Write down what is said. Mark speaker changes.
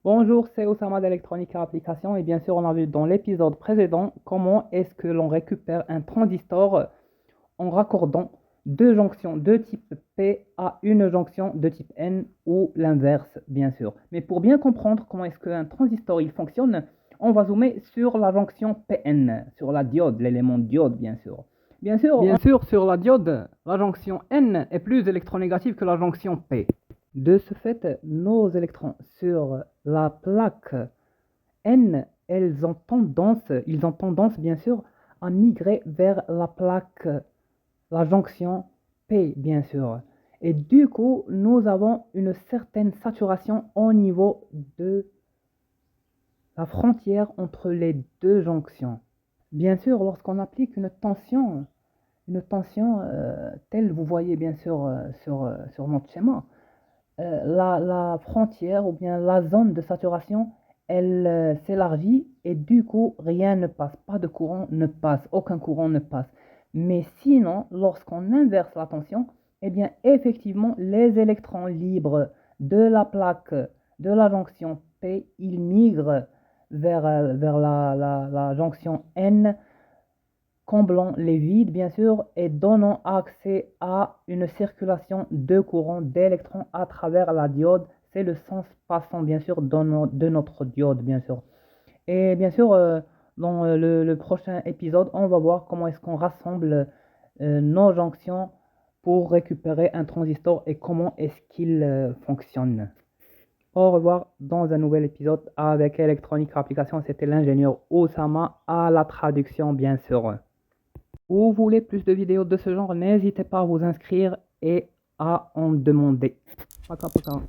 Speaker 1: Bonjour, c'est Oussama d'Electronique Application et bien sûr on a vu dans l'épisode précédent comment est-ce que l'on récupère un transistor en raccordant deux jonctions de type P à une jonction de type N ou l'inverse bien sûr. Mais pour bien comprendre comment est-ce qu'un transistor il fonctionne, on va zoomer sur la jonction PN, sur la diode, l'élément diode bien sûr. Bien sûr, sur la diode, la jonction N est plus électronégative que la jonction P. De ce fait, nos électrons sur la plaque N, ils ont tendance bien sûr à migrer vers la plaque, la jonction P bien sûr. Et du coup, nous avons une certaine saturation au niveau de la frontière entre les deux jonctions. Bien sûr, lorsqu'on applique une tension telle vous voyez bien sûr sur notre schéma, la frontière ou bien la zone de saturation, elle s'élargit et du coup, rien ne passe, pas de courant ne passe, aucun courant ne passe. Mais sinon, lorsqu'on inverse la tension, eh bien, effectivement, les électrons libres de la plaque de la jonction P, ils migrent vers la jonction N, comblant les vides bien sûr et donnant accès à une circulation de courant d'électrons à travers la diode. C'est le sens passant bien sûr de notre diode bien sûr. Et bien sûr, dans le prochain épisode, on va voir comment est-ce qu'on rassemble nos jonctions pour récupérer un transistor et comment est-ce qu'il fonctionne. Au revoir dans un nouvel épisode avec Electronic Application. C'était l'ingénieur Osama à la traduction bien sûr. Vous voulez plus de vidéos de ce genre, n'hésitez pas à vous inscrire et à en demander. Paka paka.